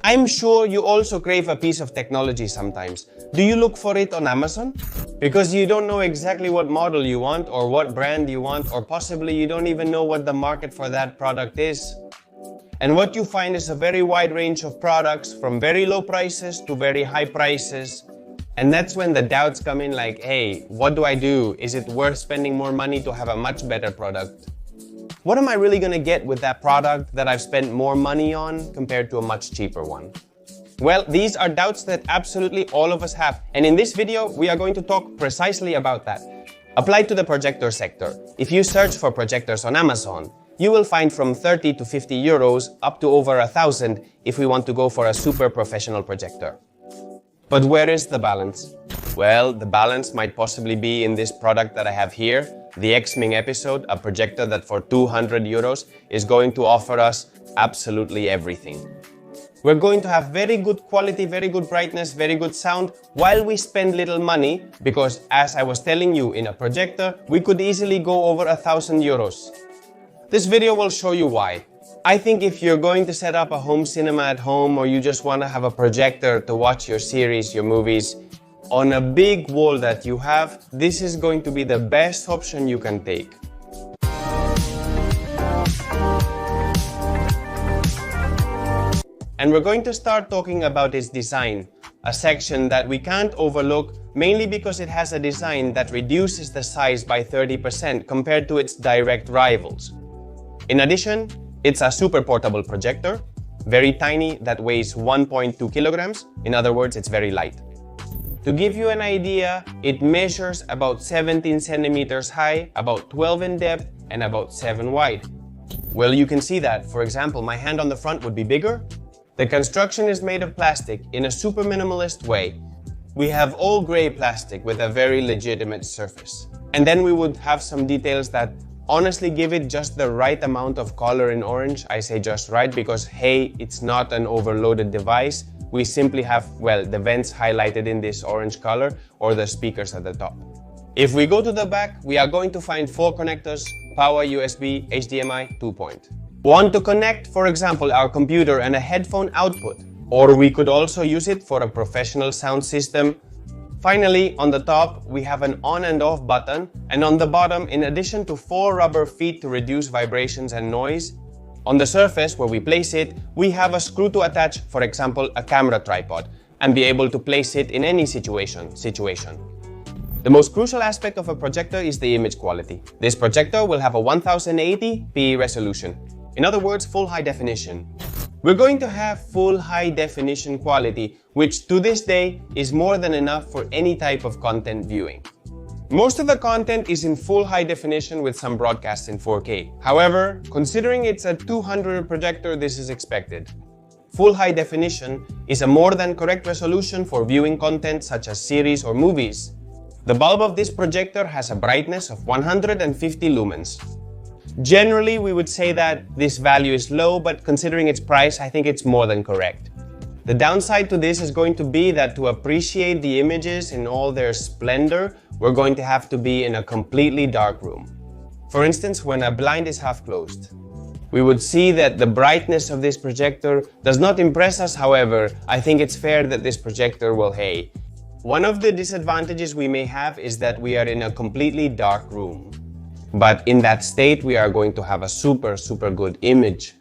I'm sure you also crave a piece of technology sometimes. Do you look for it on Amazon? Because you don't know exactly what model you want or what brand you want, or possibly you don't even know what the market for that product is. And what you find is a very wide range of products from very low prices to very high prices. And that's when the doubts come in like, hey, what do I do? Is it worth spending more money to have a much better product? What am I really gonna get with that product that I've spent more money on compared to a much cheaper one? Well, these are doubts that absolutely all of us have. And in this video, we are going to talk precisely about that. Applied to the projector sector. If you search for projectors on Amazon, you will find from 30 to 50 euros up to over 1,000 if we want to go for a super professional projector. But where is the balance? Well, the balance might possibly be in this product that I have here, the X-Ming episode, a projector that for 200 euros is going to offer us absolutely everything. We're going to have very good quality, very good brightness, very good sound while we spend little money, because as I was telling you, in a projector, we could easily go over 1,000 euros. This video will show you why. I think if you're going to set up a home cinema at home, or you just want to have a projector to watch your series, your movies, on a big wall that you have, this is going to be the best option you can take. And we're going to start talking about its design, a section that we can't overlook, mainly because it has a design that reduces the size by 30% compared to its direct rivals. In addition, it's a super portable projector, very tiny, that weighs 1.2 kilograms. In other words, it's very light. To give you an idea, it measures about 17 centimeters high, about 12 in depth, and about 7 wide. Well, you can see that. For example, my hand on the front would be bigger. The construction is made of plastic in a super minimalist way. We have all gray plastic with a very legitimate surface. And then we would have some details that honestly give it just the right amount of color in orange. I say just right because, hey, it's not an overloaded device. We simply have, well, the vents highlighted in this orange color or the speakers at the top. If we go to the back, we are going to find 4 connectors: power, USB, HDMI, 2-point. Want to connect, for example, our computer and a headphone output, or we could also use it for a professional sound system. Finally, on the top, we have an on and off button, and on the bottom, in addition to 4 rubber feet to reduce vibrations and noise, on the surface where we place it, we have a screw to attach, for example, a camera tripod, and be able to place it in any situation. The most crucial aspect of a projector is the image quality. This projector will have a 1080p resolution. In other words, full high definition. We're going to have full high definition quality, which to this day is more than enough for any type of content viewing. Most of the content is in full high definition with some broadcasts in 4K. However, considering it's a 200 projector, this is expected. Full high definition is a more than correct resolution for viewing content such as series or movies. The bulb of this projector has a brightness of 150 lumens. Generally, we would say that this value is low, but considering its price, I think it's more than correct. The downside to this is going to be that to appreciate the images in all their splendor, we're going to have to be in a completely dark room. For instance, when a blind is half closed. We would see that the brightness of this projector does not impress us. However, I think it's fair that this projector will, hey. One of the disadvantages we may have is that we are in a completely dark room. But in that state, we are going to have a super good image.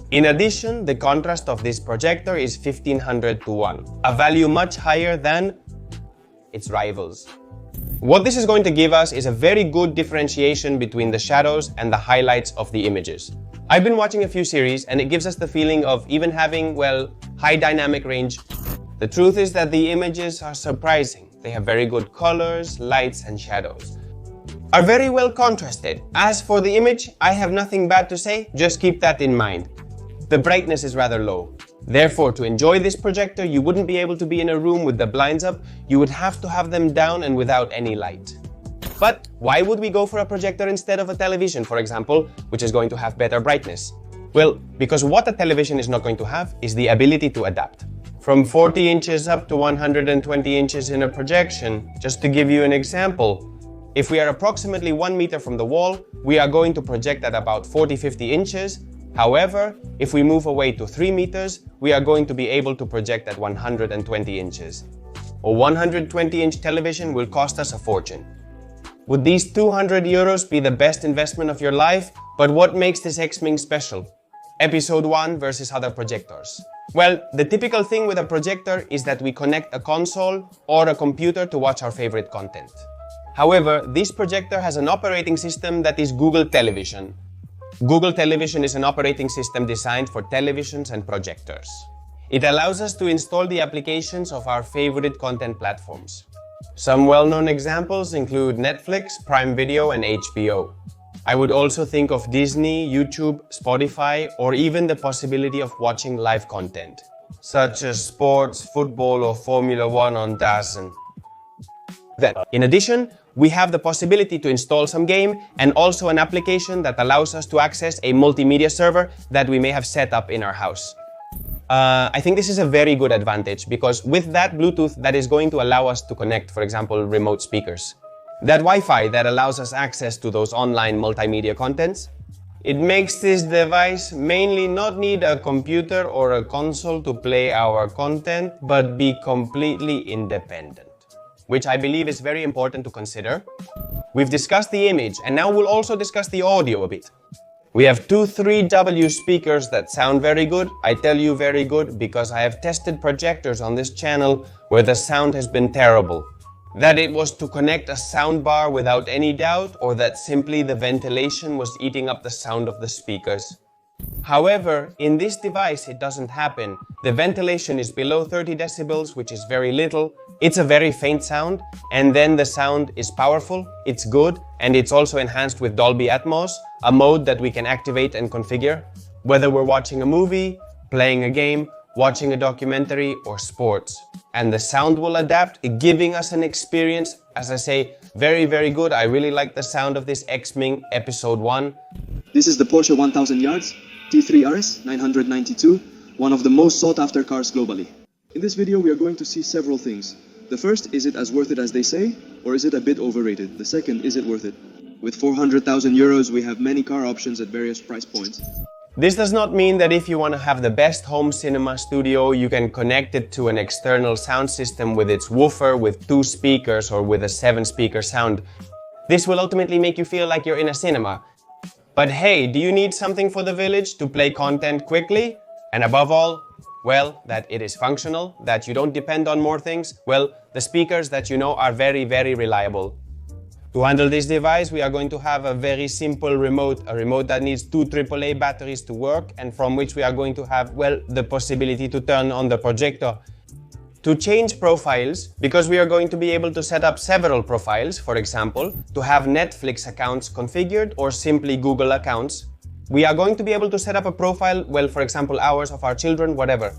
In addition, the contrast of this projector is 1500 to 1, a value much higher than its rivals. What this is going to give us is a very good differentiation between the shadows and the highlights of the images. I've been watching a few series and it gives us the feeling of even having, well, high dynamic range. The truth is that the images are surprising. They have very good colors, lights and shadows. Are very well contrasted. As for the image, I have nothing bad to say, just keep that in mind. The brightness is rather low. Therefore, to enjoy this projector, you wouldn't be able to be in a room with the blinds up, you would have to have them down and without any light. But why would we go for a projector instead of a television, for example, which is going to have better brightness? Well, because what a television is not going to have is the ability to adapt. From 40 inches up to 120 inches in a projection, just to give you an example, if we are approximately 1 meter from the wall, we are going to project at about 40-50 inches, However, if we move away to 3 meters, we are going to be able to project at 120 inches. A 120-inch television will cost us a fortune. Would these 200 euros be the best investment of your life? But what makes this X-Ming special? Episode 1 versus other projectors. Well, the typical thing with a projector is that we connect a console or a computer to watch our favorite content. However, this projector has an operating system that is Google Television. Google Television is an operating system designed for televisions and projectors. It allows us to install the applications of our favorite content platforms. Some well-known examples include Netflix, Prime Video, and HBO. I would also think of Disney, YouTube, Spotify, or even the possibility of watching live content, such as sports, football, or Formula 1 on DAZN. Then, in addition, we have the possibility to install some game and also an application that allows us to access a multimedia server that we may have set up in our house. I think this is a very good advantage because with that Bluetooth, that is going to allow us to connect, for example, remote speakers. That Wi-Fi that allows us access to those online multimedia contents. It makes this device mainly not need a computer or a console to play our content, but be completely independent, which I believe is very important to consider. We've discussed the image and now we'll also discuss the audio a bit. We have two 3W speakers that sound very good. I tell you very good because I have tested projectors on this channel where the sound has been terrible. That it was to connect a soundbar without any doubt, or that simply the ventilation was eating up the sound of the speakers. However, in this device it doesn't happen. The ventilation is below 30 decibels, which is very little. It's a very faint sound, and then the sound is powerful, it's good, and it's also enhanced with Dolby Atmos, a mode that we can activate and configure, whether we're watching a movie, playing a game, watching a documentary, or sports. And the sound will adapt, giving us an experience, as I say, very, very good. I really like the sound of this X-Ming Episode 1. This is the Porsche 1000 yards T3 RS 992, one of the most sought-after cars globally. In this video, we are going to see several things. The first, is it as worth it as they say, or is it a bit overrated? The second, is it worth it? With 400,000 euros, we have many car options at various price points. This does not mean that if you want to have the best home cinema studio, you can connect it to an external sound system with its woofer, with 2 speakers, or with a 7-speaker sound. This will ultimately make you feel like you're in a cinema. But hey, do you need something for the village to play content quickly? And above all, well, that it is functional, that you don't depend on more things? Well, the speakers that you know are very, very reliable. To handle this device, we are going to have a very simple remote, a remote that needs 2 AAA batteries to work, and from which we are going to have, well, the possibility to turn on the projector. To change profiles, because we are going to be able to set up several profiles, for example, to have Netflix accounts configured or simply Google accounts, we are going to be able to set up a profile, well, for example, ours, of our children, whatever.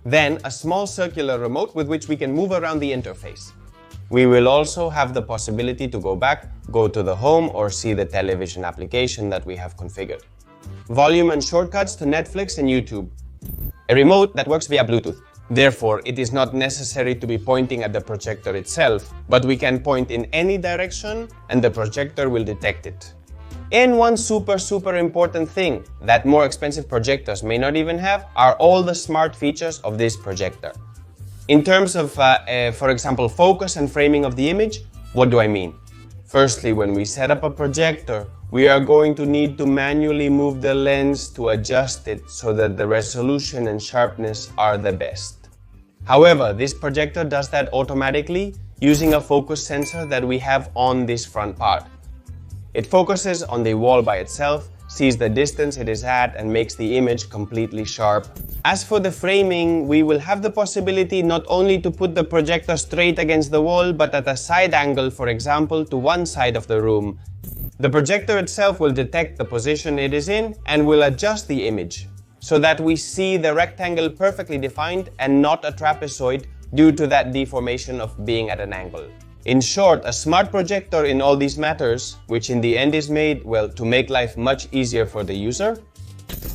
Then, a small circular remote with which we can move around the interface. We will also have the possibility to go back, go to the home, or see the television application that we have configured. Volume and shortcuts to Netflix and YouTube. A remote that works via Bluetooth. Therefore, it is not necessary to be pointing at the projector itself, but we can point in any direction and the projector will detect it. And one super important thing that more expensive projectors may not even have are all the smart features of this projector. In terms of, for example, focus and framing of the image, what do I mean? Firstly, when we set up a projector, we are going to need to manually move the lens to adjust it so that the resolution and sharpness are the best. However, this projector does that automatically using a focus sensor that we have on this front part. It focuses on the wall by itself, sees the distance it is at, and makes the image completely sharp. As for the framing, we will have the possibility not only to put the projector straight against the wall, but at a side angle, for example, to one side of the room. The projector itself will detect the position it is in and will adjust the image so that we see the rectangle perfectly defined and not a trapezoid due to that deformation of being at an angle. In short, a smart projector in all these matters, which in the end is made, well, to make life much easier for the user.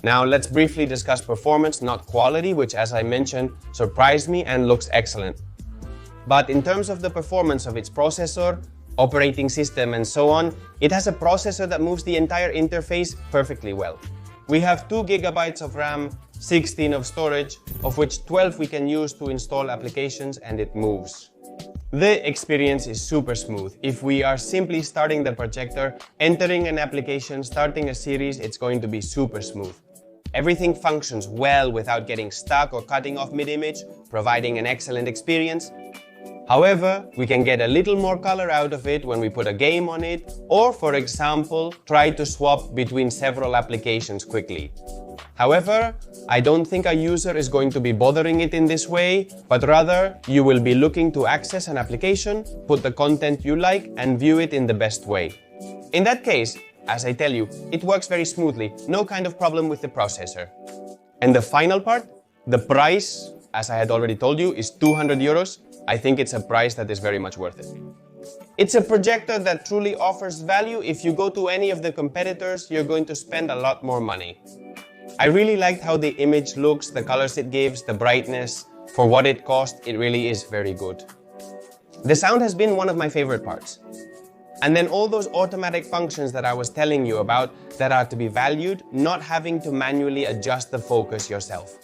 Now let's briefly discuss performance, not quality, which, as I mentioned, surprised me and looks excellent. But in terms of the performance of its processor, operating system and so on, it has a processor that moves the entire interface perfectly well. We have 2 GB of RAM, 16 of storage, of which 12 we can use to install applications, and it moves. The experience is super smooth. If we are simply starting the projector, entering an application, starting a series, it's going to be super smooth. Everything functions well without getting stuck or cutting off mid-image, providing an excellent experience. However, we can get a little more color out of it when we put a game on it, or for example, try to swap between several applications quickly. However, I don't think a user is going to be bothering it in this way, but rather you will be looking to access an application, put the content you like, and view it in the best way. In that case, as I tell you, it works very smoothly, no kind of problem with the processor. And the final part, the price, as I had already told you, is 200 euros. I think it's a price that is very much worth it. It's a projector that truly offers value. If you go to any of the competitors, you're going to spend a lot more money. I really liked how the image looks, the colors it gives, the brightness. For what it cost, it really is very good. The sound has been one of my favorite parts. And then all those automatic functions that I was telling you about that are to be valued, not having to manually adjust the focus yourself.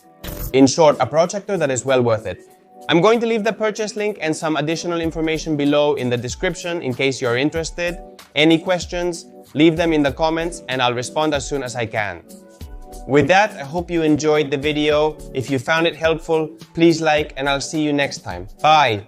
In short, a projector that is well worth it. I'm going to leave the purchase link and some additional information below in the description in case you're interested. Any questions, leave them in the comments and I'll respond as soon as I can. With that, I hope you enjoyed the video. If you found it helpful, please like and I'll see you next time. Bye!